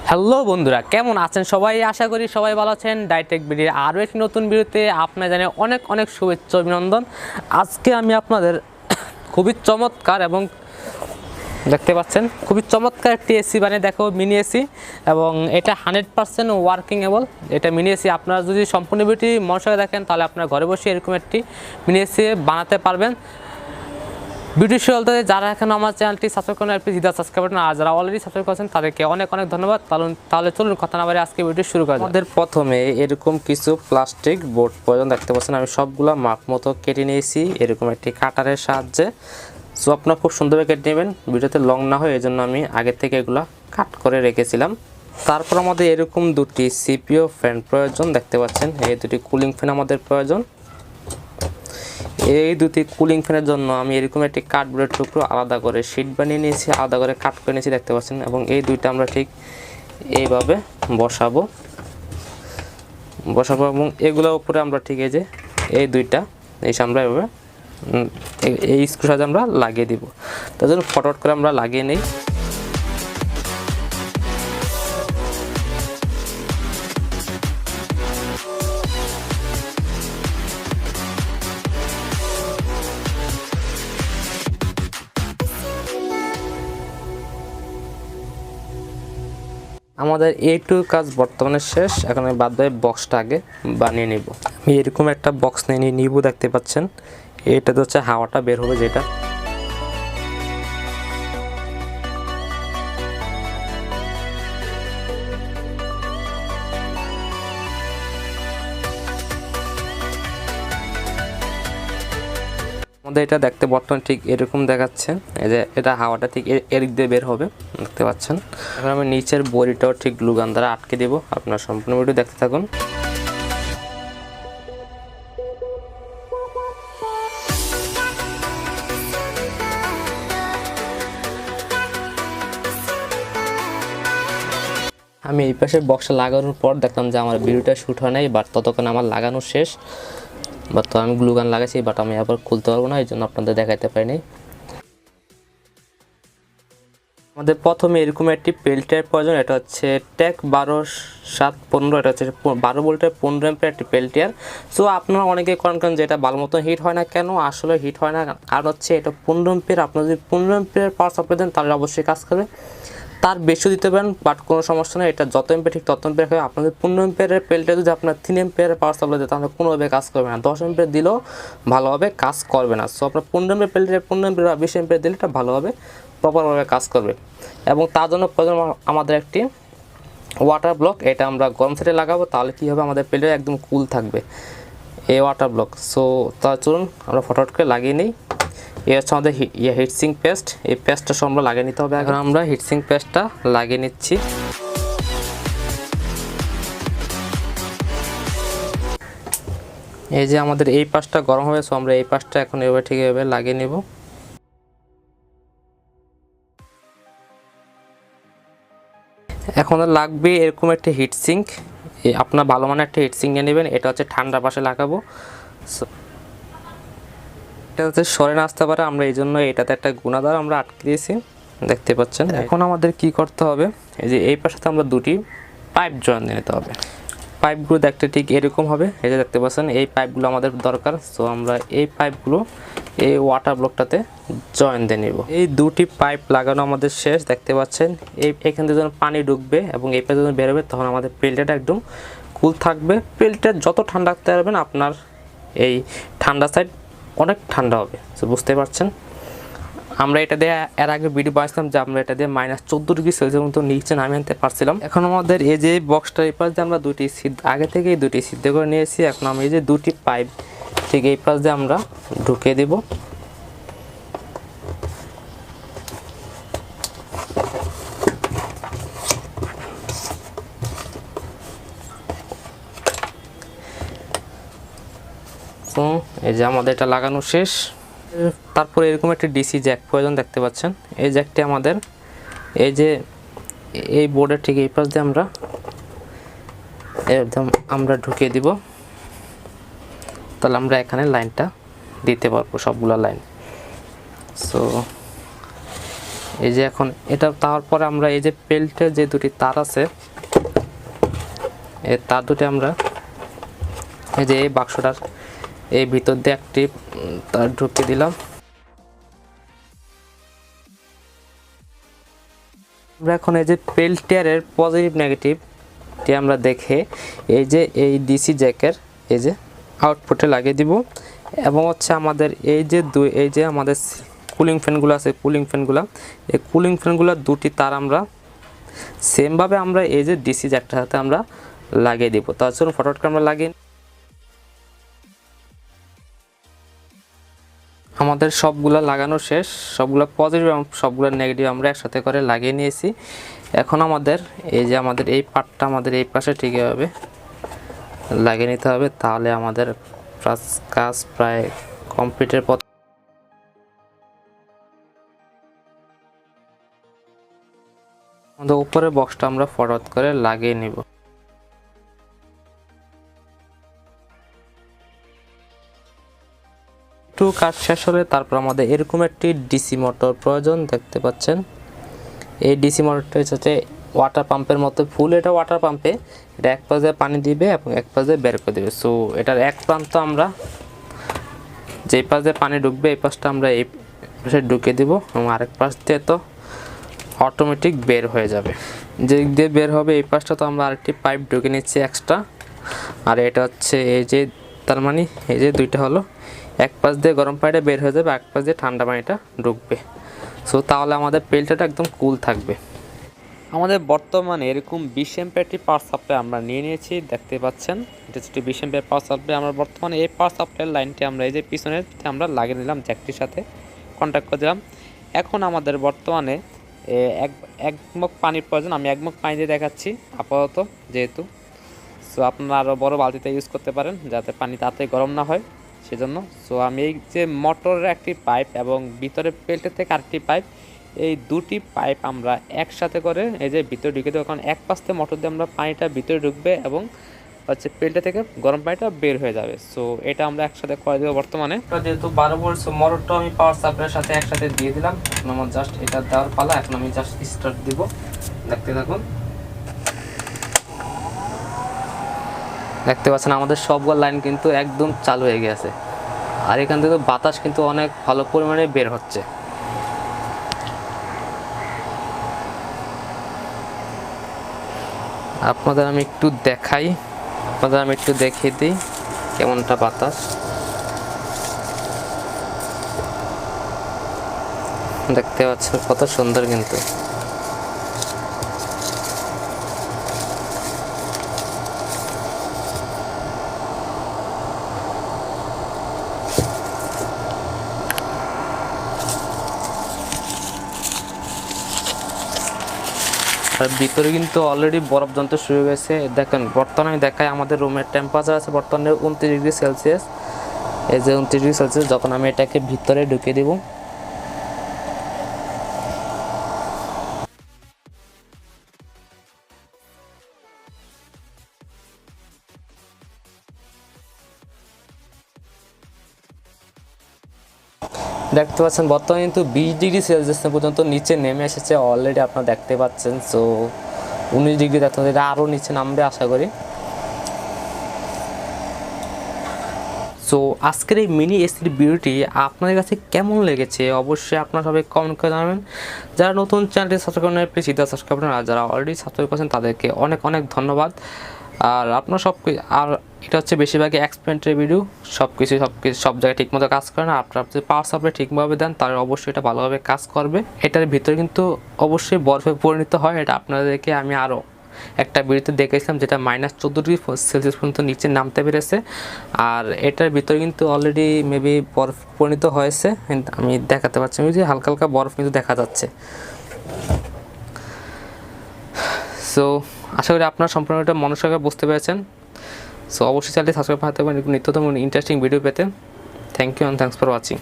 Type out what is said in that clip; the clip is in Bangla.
হ্যালো বন্ধুরা, কেমন আছেন সবাই? আশা করি সবাই ভালো আছেন। টেকবিডির আরও একটি নতুন ভিডিওতে আপনার জানিয়ে অনেক অনেক শুভেচ্ছা অভিনন্দন। আজকে আমি আপনাদের খুবই চমৎকার এবং দেখতে পাচ্ছেন খুবই চমৎকার একটি এসি বানিয়ে দেখাবো, মিনি এসি, এবং এটা 100% ওয়ার্কিংয়েবল। এটা মিনি এসি আপনারা যদি সম্পূর্ণ ভিডিওটি মনোযোগে দেখেন তাহলে আপনারা ঘরে বসে এরকম একটি মিনি এসি বানাতে পারবেন। ভিডিও শুরু হতে যারা এখন আমার চ্যানেলটি সাবস্ক্রাইব করেন প্লিজ সাবস্ক্রাইব করুন, আর যারা অলরেডি সাবস্ক্রাইব করেছেন তাদেরকে অনেক অনেক ধন্যবাদ। তাহলে চলুন কথা না বাড়িয়ে আজকে ভিডিও শুরু করা যাক। আমাদের প্রথমে এরকম কিছু প্লাস্টিক বোর্ড প্রয়োজন। দেখতে পাচ্ছেন আমি সবগুলো মাপ মতো কেটে নিয়েছি এরকম একটি কাটারের সাহায্যে। সো আপনারা খুব সুন্দরভাবে কেটে নেবেন, ভিডিওতে লং না হয় এই জন্য আমি আগে থেকে এগুলো কাট করে রেখেছিলাম। তারপর আমাদের এরকম দুটি সিপিইউ ফ্যান প্রয়োজন। দেখতে পাচ্ছেন এই দুটি কুলিং ফ্যান আমাদের প্রয়োজন। এই দুটি কুলিং ফ্যানের জন্য আমি এরকম একটি কার্ডবোর্ডের টুকরো আলাদা করে শীট বানিয়ে নিয়েছি, আলাদা করে কাট করে নিয়েছি। দেখতে পাচ্ছেন, এবং এই দুইটা আমরা ঠিক এইভাবে বসাবো এবং এগুলোর উপরে আমরা ঠিক এই দুইটা আমরা এভাবে এই স্ক্রু সাথে আমরা লাগিয়ে দিব। তার জন্য ফটফট করে আমরা লাগিয়ে নিই। আমাদের এইটুকু কাজ বর্তমানে শেষ। এখন আমি বাদ দিয়ে বক্সটা আগে বানিয়ে নিব। আমি এরকম একটা বক্স নিয়ে নিব। দেখতে পাচ্ছেন এটাতে হচ্ছে হাওয়াটা বের হবে, যেটা আমাদের এটা দেখতে বর্তমানে ঠিক এরকম দেখাচ্ছে। এই যে এটা হাওয়াটা ঠিক এদিক দিয়ে বের হবে, দেখতে পাচ্ছেন। এখন আমি নিচের বড়িটাও ঠিক গ্লু গান দ্বারা আটকে দেব। আপনারা সম্পূর্ণ ভিডিও দেখতে থাকুন। আমি এই পাশে বক্সটা লাগানোর পর দেখলাম যে আমার ভিডিওটা শ্যুট হয় নাই, বাট ততক্ষণ আমার লাগানো শেষ। তো আমি গ্লু গান লাগাইছি, বাট আমি আবার খুলতে পারবো না, এই জন্য আপনাদের দেখাইতে পারিনি। আমাদের প্রথমে এরকম একটি পেল্টিয়ার প্রয়োজন। এটা হচ্ছে টেক 12715। এটা হচ্ছে 12 ভোল্টের 15 অ্যাম্পিয়ার একটি পেল্টিয়ার। সো আপনারা অনেকে করেন যে এটা ভালো মতো হিট হয় না কেন? আসলে হিট হয় না কারণ হচ্ছে এটা 15 অ্যাম্পিয়ার। আপনারা যদি 15 অ্যাম্পিয়ার পাওয়ার সাপ্লাই দেন তাহলে অবশ্যই কাজ করবে। তার বেশি দিতে পারেন, বাট কোনো সমস্যা নেই। এটা যত এম্পিয়ার ঠিক তত এম্পিয়ার হবে। আপনাদের 15 এম্পিয়ারের পেল্টে যদি আপনার 3 এম্পিয়ারের পাওয়ার সাপ্লাই দেয় তাহলে কোনোভাবে কাজ করবে না। 10 এম্পিয়ার দিলেও ভালোভাবে কাজ করবে না। সো আপনার 15 এম্পিয়ার পেল্টে 15 এম্পিয়ার বা 20 এম্পিয়ার দিলে এটা ভালোভাবে প্রপারভাবে কাজ করবে। এবং তার জন্য প্রয়োজন আমাদের একটি ওয়াটার ব্লক। এটা আমরা গরম সাইডে লাগাবো, তাহলে কী হবে, আমাদের পেল্টে একদম কুল থাকবে এই ওয়াটার ব্লক। সো তা চলুন আমরা ফটোফট করে লাগিয়ে নিই। এই হচ্ছে আমাদের হিটসিং পেস্ট। এই পেস্টটা সব আমরা লাগিয়ে নিতে হবে। এখন আমরা হিটসিং পেস্টটা লাগিয়ে নিচ্ছি। এই যে আমাদের এই পাশটা গরম হবে, সো আমরা এই পাশটা এখন এভাবে ঠিক এভাবে লাগিয়ে নেব। এখন লাগবে এরকম একটা হিটসিঙ্ক। আপনার ভালো মানের একটা হিটসিঙ্ক নিয়ে নেবেন। এটা হচ্ছে ঠান্ডা পাশে লাগাবো। এটা হচ্ছে সরে না আসতে পারে, আমরা এই জন্য এটাতে একটা গুণাদ্বার আমরা আটকে দিয়েছি, দেখতে পাচ্ছেন। এখন আমাদের কি করতে হবে, এই যে এই পাশে আমরা দুটি পাইপ জয়েন দিয়ে নিতে হবে। পাইপগুলো দেখতে ঠিক এরকম হবে, এই যে দেখতে পাচ্ছেন এই পাইপগুলো আমাদের দরকার। সো আমরা এই পাইপগুলো এই ওয়াটার ব্লকটাতে জয়েন দিয়ে নিব। এই দুটি পাইপ লাগানো আমাদের শেষ, দেখতে পাচ্ছেন। এখান থেকে যখন পানি ঢুকবে এবং এই পাশে যখন বেরোবে তখন আমাদের পেল্টটা একদম কুল থাকবে। পেল্টটা যত ঠান্ডা রাখতে পারবেন আপনার এই ঠান্ডা সাইড অনেক ঠান্ডা হবে। তো বুঝতে পারছেন, আমরা এটা দিয়ে এর আগে ভিডিও বানাইছিলাম যে আমরা এটা দিয়ে -14 ডিগ্রি সেলসিয়াস মতো নিচে নামিয়ে আনতে পারছিলাম। এখন আমাদের এই যে বক্সটার এই পাশ দিয়ে আমরা দুটি আগে থেকেই দুটি সিদ্ধ করে নিয়েছি। এখন আমি এই যে দুটি পাইপ ঠিক এই পাশ দিয়ে আমরা ঢুকিয়ে দেব। এই যে আমাদের এটা লাগানো শেষ। তারপরে এরকম একটা ডিসি জ্যাক প্রয়োজন, দেখতে পাচ্ছেন। এই জ্যাকটি আমাদের এই যে এই বোর্ডের ঠিক এই পাশ দিয়ে আমরা ঢুকিয়ে দিব। তাহলে আমরা এখানে লাইনটা দিতে পারবো, সবগুলো লাইন। সো এই যে এখন এটা তারপরে আমরা এই যে বেল্টের যে দুটি তার আছে এই তার দুটি আমরা এই যে এই বাক্সটার এই ভিতর দিয়ে একটি তার ঢুকিয়ে দিলাম। আমরা এখন এই যে পেল্টিয়ারের পজিটিভ নেগেটিভটি আমরা দেখে এই যে এই ডিসি জ্যাকের এই যে আউটপুটে লাগিয়ে দিব এবং হচ্ছে আমাদের এই যে আমাদের কুলিং ফ্যানগুলো আছে এই কুলিং ফ্যানগুলোর দুটি তার আমরা সেমভাবে আমরা এই যে ডিসি জ্যাকটার সাথে আমরা লাগিয়ে দিব। তার জন্য ফটোটা আমরা লাগিয়ে আমাদের সবগুলো লাগানো শেষ, সবগুলো পজিটিভ এবং সবগুলো নেগেটিভ আমরা একসাথে করে লাগিয়ে নিয়েছি। এখন আমাদের এই যে আমাদের এই পার্টটা আমাদের এই পাশে ঠিকভাবে লাগিয়ে নিতে হবে, তাহলে আমাদের কাজ প্রায় কমপ্লিটের পথ। আমাদের উপরে বক্সটা আমরা ফরওয়ার্ড করে লাগিয়ে নিব। একটু কাজ শেষ হলে তারপর আমাদের এরকম একটি ডিসি মোটর প্রয়োজন, দেখতে পাচ্ছেন। এই ডিসি মোটরটা হচ্ছে ওয়াটার পাম্পের মতো ফুল, এটা ওয়াটার পাম্পে এটা এক পাশে পানি দিবে এবং এক পাশে বের করে দেবে। সো এটার এক প্রান্ত আমরা যেই পাশে পানি ঢুকবে এই পাশটা আমরা এই পাশে ঢুকে দিব এবং আরেক পাশ দিয়ে তো অটোমেটিক বের হয়ে যাবে। যে দিক দিয়ে বের হবে এই পাশটা তো আমরা আরেকটি পাইপ ঢুকে নিচ্ছি এক্সট্রা, আর এটা হচ্ছে এই যে তার মানে এই যে দুইটা হলো, এক পাশ দিয়ে গরম পানিটা বের হয়ে যাবে, এক পাশ দিয়ে ঠান্ডা পানিটা ঢুকবে। সো তাহলে আমাদের পেল্টটা একদম কুল থাকবে। আমাদের বর্তমানে এরকম 20 অ্যাম্পিয়ার একটি পাওয়ার সাপ্লাই আমরা নিয়ে নিয়েছি, দেখতে পাচ্ছেন। এটা হচ্ছে 20 অ্যাম্পিয়ার পাওয়ার সাপ্লাই। আমরা বর্তমানে এই পাওয়ার সাপ্লাইয়ের লাইনটি আমরা এই যে পিছনের আমরা লাগিয়ে নিলাম, জ্যাকটির সাথে কন্ট্যাক্ট করে দিলাম। এখন আমাদের বর্তমানে এক মগ পানির প্রয়োজন, আমি এক মগ পানি দিয়ে দেখাচ্ছি আপাতত যেহেতু। সো আপনারা আরও বড় বালতিতে ইউজ করতে পারেন যাতে পানি তাড়াতাড়ি গরম না হয় সেজন্য। সো আমি এই যে মোটরের একটি পাইপ এবং ভিতরে পেল্টের থেকে আরেকটি পাইপ, এই দুটি পাইপ আমরা একসাথে করে এই যে ভিতরে ঢুকে দেবো, কারণ এক পাশ থেকে মোটর দিয়ে আমরা পানিটা ভিতরে ঢুকবে এবং হচ্ছে পেল্টে থেকে গরম পানিটা বের হয়ে যাবে। সো এটা আমরা একসাথে করে দেবো বর্তমানে। যেহেতু 12 ভোল্ট, সো মোটরটা আমি পাওয়ার সাপ্লাইয়ের সাথে একসাথে দিয়ে দিলাম। এখন আমার জাস্ট এটা দেওয়ার পালা, এখন আমি জাস্ট স্টার্ট দিব, দেখতে থাকুন। দেখতে পাচ্ছেন আমাদের সবগুলো লাইন কিন্তু একদম চালু হয়ে গেছে, আর এখান থেকে বাতাস কিন্তু অনেক ভালো পরিমাণে বের হচ্ছে। আপনাদের আমি একটু দেখিয়ে দিই কেমনটা বাতাস। দেখতে পাচ্ছেন কত সুন্দর কিন্তু। আর ভিতরে কিন্তু অলরেডি বরফ জমতে শুরু হয়ে গেছে। দেখেন বর্তমানে দেখায় আমাদের রুমের টেম্পারেচার আছে বর্তমানে 29 ডিগ্রি সেলসিয়াস। এই যে 29 ডিগ্রি সেলসিয়াস, যখন আমি এটাকে ভিতরে ঢুকিয়ে দেব, দেখতে পাচ্ছেন বর্তমানে কিন্তু 20 ডিগ্রি সেলসিয়াস পর্যন্ত নিচে নেমে এসেছে অলরেডি, আপনারা দেখতে পাচ্ছেন। সো 19 ডিগ্রি দেখতে পাচ্ছেন, এটা আরও নিচে নামবে আশা করি। সো আজকের এই মিনি এসির ভিডিওটি আপনাদের কাছে কেমন লেগেছে অবশ্যই আপনারা সবাই কমেন্ট করে জানাবেন। যারা নতুন চ্যানেলটি সাবস্ক্রাইব করেন প্লিজ সিধা সাবস্ক্রাইব করেন, আর যারা অলরেডি সাবস্ক্রাইব করেছেন তাদেরকে অনেক অনেক ধন্যবাদ। আর আপনারা আর এটা হচ্ছে বেশিরভাগই এক্সপেরিমেন্টের ভিডিও, সব জায়গায় ঠিকমতো কাজ করে না। আপনারা যদি পাওয়ার সাপ্লাই ঠিকভাবে দেন তাহলে অবশ্যই এটা ভালোভাবে কাজ করবে। এটার ভিতরে কিন্তু অবশ্যই বরফে পরিণত হয়, এটা আপনাদেরকে আমি আরও একটা ভিডিওতে দেখেছিলাম যেটা -14 ডিগ্রি সেলসিয়াস পর্যন্ত নিচে নামতে পেরেছে। আর এটার ভিতরে কিন্তু অলরেডি মেবি বরফ পরিণত হয়েছে, আমি দেখাতে পারছি যে হালকা হালকা বরফ কিন্তু দেখা যাচ্ছে। সো আশা করি আপনারা সম্পূর্ণ এটা মনোযোগে বুঝতে পেরেছেন। সো অবশ্যই চ্যানেলটি সাবস্ক্রাইব করতে পারেন নিত্যতম ইন্টারেস্টিং ভিডিও পেতে। Thank you and thanks for watching.